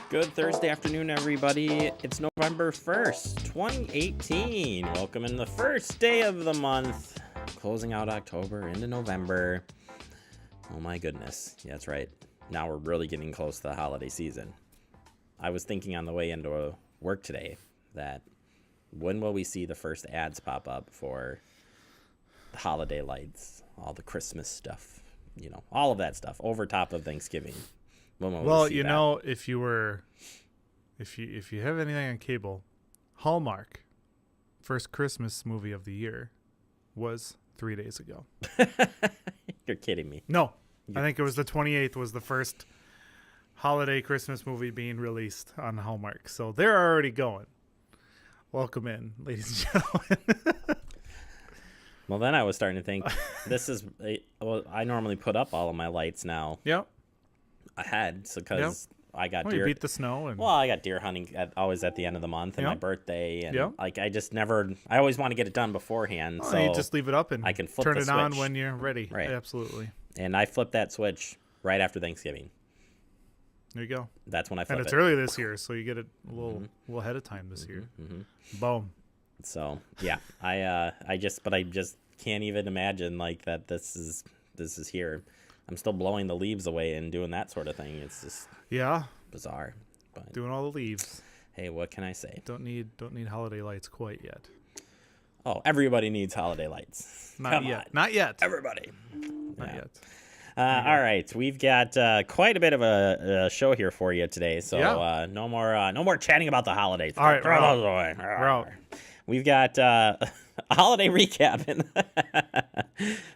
Good Thursday afternoon, everybody. It's November 1st, 2018. Welcome in the first day of the month. Closing out October into November. Oh my goodness. Yeah, that's right. Now we're really getting close to the holiday season. I was thinking on the way into work today that when will we see the first ads pop up for the holiday lights, all the Christmas stuff, you know, all of that stuff over top of Thanksgiving. Well, you know, if you have anything on cable, Hallmark, first Christmas movie of the year was 3 days ago. You're kidding me. No, I think it was the 28th was the first holiday Christmas movie being released on Hallmark. So they're already going. Welcome in, ladies and gentlemen. Well, then I was starting to think, I normally put up all of my lights now. Yep. Ahead, so because I got deer. You beat the snow, and I got deer hunting always at the end of the month and my birthday, and I always want to get it done beforehand. So you just leave it up and I can turn the it switch on when you're ready. Right, absolutely. And I flipped that switch right after Thanksgiving. There you go. That's when I flipped it. And it's early this year, so you get it a little ahead of time this year. Mm-hmm. Boom. So yeah, I just can't even imagine like that. This is here. I'm still blowing the leaves away and doing that sort of thing. It's just bizarre. But doing all the leaves. Hey, what can I say? Don't need holiday lights quite yet. Oh, everybody needs holiday lights. Not yet. Everybody. Not yet. All right, we've got quite a bit of a show here for you today. So no more chatting about the holidays. All right, throw those away. We've got a holiday recap.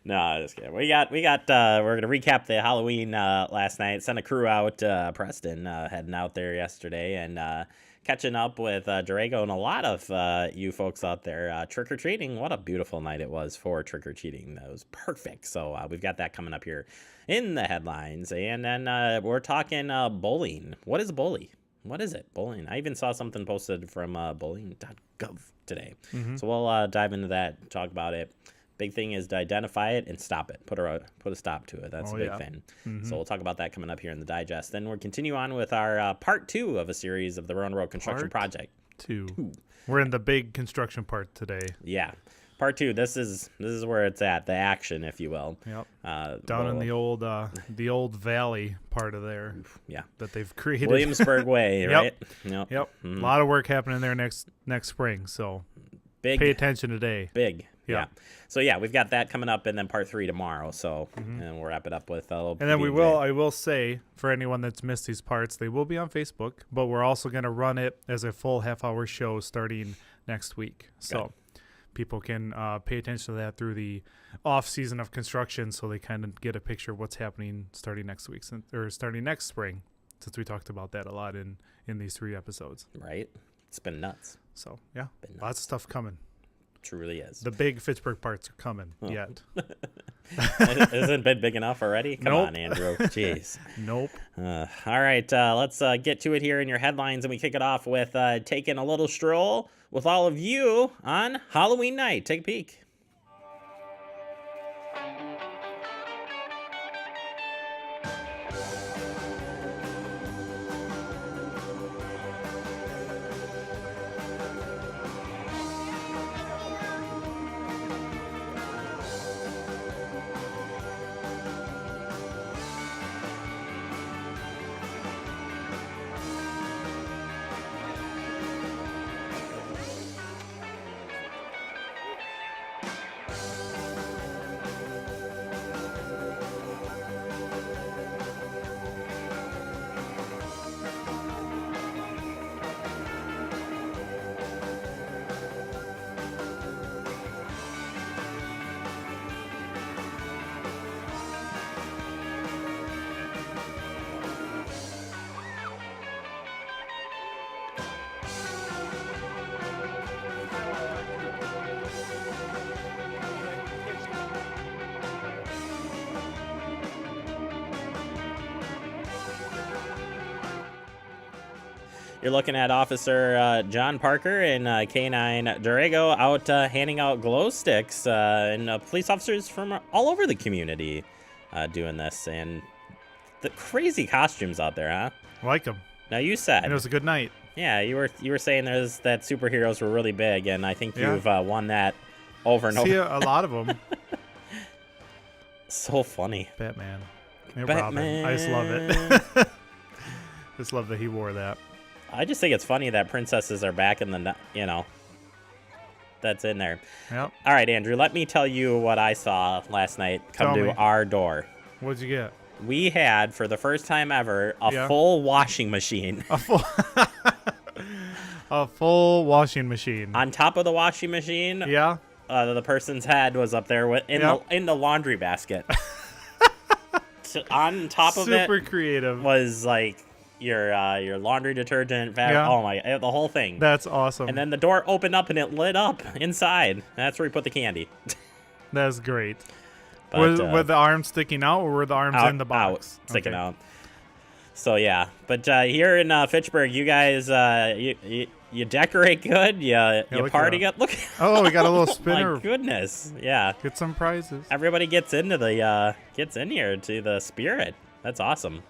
No, just kidding. We're gonna recap the Halloween last night. Sent a crew out, Preston, heading out there yesterday and catching up with Dorrego and a lot of you folks out there trick or treating. What a beautiful night it was for trick or treating. That was perfect. So we've got that coming up here in the headlines, and then we're talking bowling. What is bowling? What is it? Bowling. I even saw something posted from bowling.gov today. Mm-hmm. So we'll dive into that, talk about it. Big thing is to identify it and stop it. Put a stop to it. That's a big thing. Mm-hmm. So we'll talk about that coming up here in the digest. Then we'll continue on with our part 2 of a series of the Road and Road construction project. 2. We're in the big construction part today. Yeah. Part 2. This is where it's at, the action, if you will. Yep. Down in the old valley part of there. Yeah. That they've created. Williamsburg Way, right? Yep. Mm-hmm. A lot of work happening there next spring. So pay attention today. Big. Yeah. So we've got that coming up, and then part 3 tomorrow. So and we'll wrap it up with a little. And then I will say for anyone that's missed these parts, they will be on Facebook, but we're also going to run it as a full half-hour show starting next week. So people can pay attention to that through the off season of construction, so they kind of get a picture of what's happening starting next week or starting next spring, since we talked about that a lot in these 3 episodes. Right. It's been nuts. So lots of stuff coming. Truly is. The big Fitchburg parts are coming yet. Hasn't it been big enough already? Come on, Andrew. Jeez. Nope. All right, let's get to it here in your headlines, and we kick it off with taking a little stroll with all of you on Halloween night. Take a peek. You're looking at Officer John Parker and K9 Dorrego out handing out glow sticks, and police officers from all over the community doing this. And the crazy costumes out there, huh? Like them. Now you and said, it was a good night. yeah, you were saying that superheroes were really big, and I think Yeah. you've won that over and See, over. a lot of them. So funny. Batman. And Batman. Robin. I just love it. Just love that he wore that. I just think it's funny that princesses are back in the, that's in there. Yep. All right, Andrew, let me tell you what I saw last night come Tell to me. our door. What'd you get? We had, for the first time ever, a Yeah. full washing machine. A full washing machine. On top of the washing machine, Yeah. the person's head was up there in the laundry basket. So on top of Super it creative. was like your laundry detergent, Yeah. oh my, the whole thing. That's awesome. And then the door opened up and it lit up inside. That's where we put the candy. That's great. But, Were the arms sticking out, or were the arms in the box? Sticking Okay. out. So yeah, but here in Fitchburg, you guys, you decorate good, you look party at good. Look, Oh, we got a little my spinner. goodness, yeah. Get some prizes. Everybody gets into the gets in here to the spirit. That's awesome.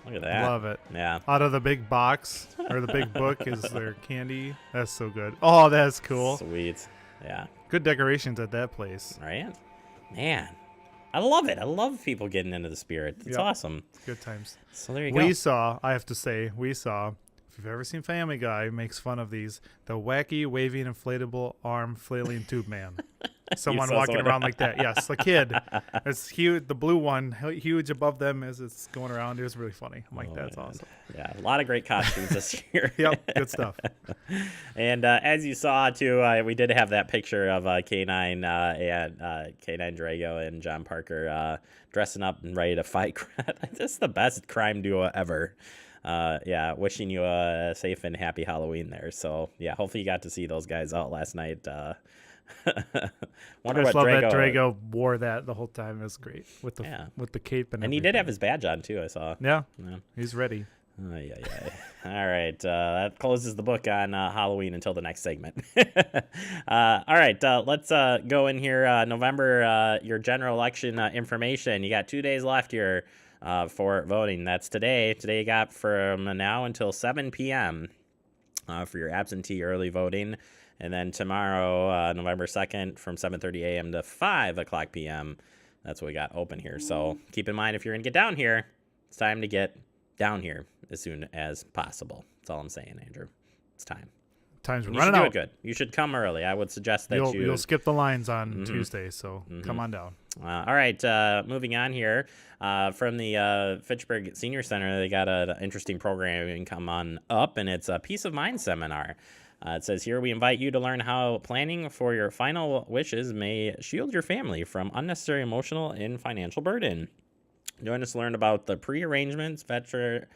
Look at that. Love it. Yeah. Out of the big box or the big book is their candy. That's so good. Oh, that's cool. Sweet. Yeah. Good decorations at that place. Right. Man, I love it. I love people getting into the spirit. It's Yep. awesome. Good times. So there you go. I have to say, if you've ever seen Family Guy, makes fun of these, the wacky, waving, inflatable arm flailing tube man. Someone saw walking someone- around like that. Yes, the kid. It's huge, the blue one, huge above them as it's going around. It was really funny. I'm like, that's man. awesome. Yeah, a lot of great costumes this year. Yep, good stuff. And as you saw too, we did have that picture of K9 and K9 Drago and John Parker dressing up and ready to fight. This is the best crime duo ever. Yeah, wishing you a safe and happy Halloween there. So yeah, hopefully you got to see those guys out last night. Wonder I just what love that Drago. Drago wore that the whole time. It was great with the cape and And he did have everything. his badge on too. I saw. Yeah, Yeah. he's ready. Yeah. All right. That closes the book on Halloween until the next segment. All right. Let's go in here. November, your general election information. You got 2 days left here for voting. That's today. Today you got from now until 7 p.m. For your absentee early voting. And then tomorrow, November 2nd, from 7:30 a.m. to 5 o'clock p.m. That's what we got open here. So keep in mind, if you're going to get down here, it's time to get down here as soon as possible. That's all I'm saying, Andrew. It's time. Time's You should running do out. it good. You should come early. I would suggest that You'll skip the lines on Tuesday, so come on down. All right, moving on here. From the Fitchburg Senior Center, they got an interesting programming come on up, and it's a Peace of Mind seminar. It says here, we invite you to learn how planning for your final wishes may shield your family from unnecessary emotional and financial burden. Join us to learn about the pre-arrangements, veteran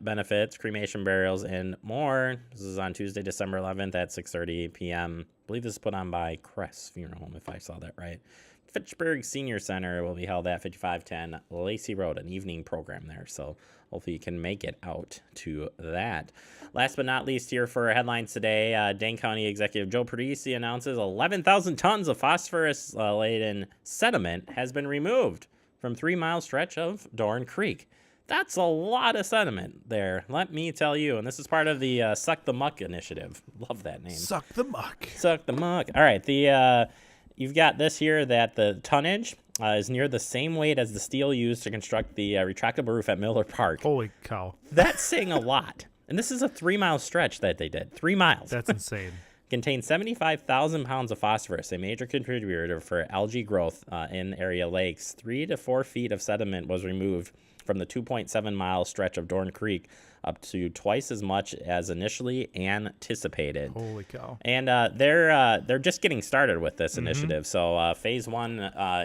benefits, cremation, burials, and more. This is on Tuesday, December 11th at 6:30 p.m. I believe this is put on by Crest Funeral Home, if I saw that right. Fitchburg Senior Center will be held at 5510 Lacey Road, an evening program there. So hopefully you can make it out to that. Last but not least here for headlines today, Dane County Executive Joe Parisi announces 11,000 tons of phosphorus-laden sediment has been removed from 3-mile stretch of Dorn Creek. That's a lot of sediment there, let me tell you. And this is part of the Suck the Muck initiative. Love that name. Suck the muck. Suck the muck. All right, you've got this here that the tonnage is near the same weight as the steel used to construct the retractable roof at Miller Park. Holy cow. That's saying a lot. And this is a 3-mile stretch that they did. 3 miles. That's insane. Contains 75,000 pounds of phosphorus, a major contributor for algae growth in area lakes. 3 to 4 feet of sediment was removed from the 2.7-mile stretch of Dorn Creek, up to twice as much as initially anticipated. Holy cow. And they're just getting started with this initiative. So phase 1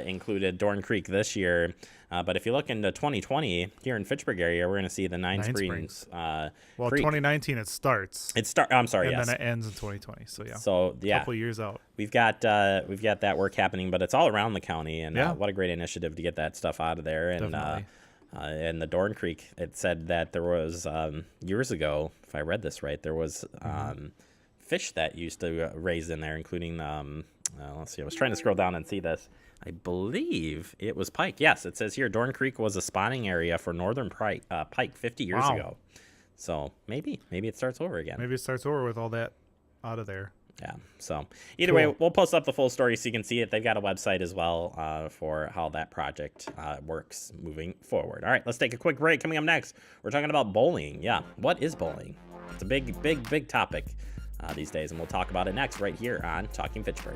included Dorn Creek this year. But if you look into 2020, here in Fitchburg area, we're going to see the Nine Springs Well, Creek. 2019 it starts. I'm sorry, and yes. then it ends in 2020. So yeah. So yeah, Couple years out. we've got that work happening, but it's all around the county, and Yeah. what a great initiative to get that stuff out of there. And Definitely. in the Dorn Creek, it said that there was years ago, if I read this right, there was fish that used to raise in there, including Let's see. I was trying to scroll down and see this. I believe it was pike. Yes, it says here Dorn Creek was a spawning area for northern pike 50 years ago. So maybe it starts over again. Maybe it starts over with all that out of there. Yeah. So either way, we'll post up the full story so you can see it. They've got a website as well for how that project works moving forward. All right, let's take a quick break. Coming up next, we're talking about bullying. Yeah, what is bullying? It's a big topic these days, and we'll talk about it next right here on Talking Fitchburg.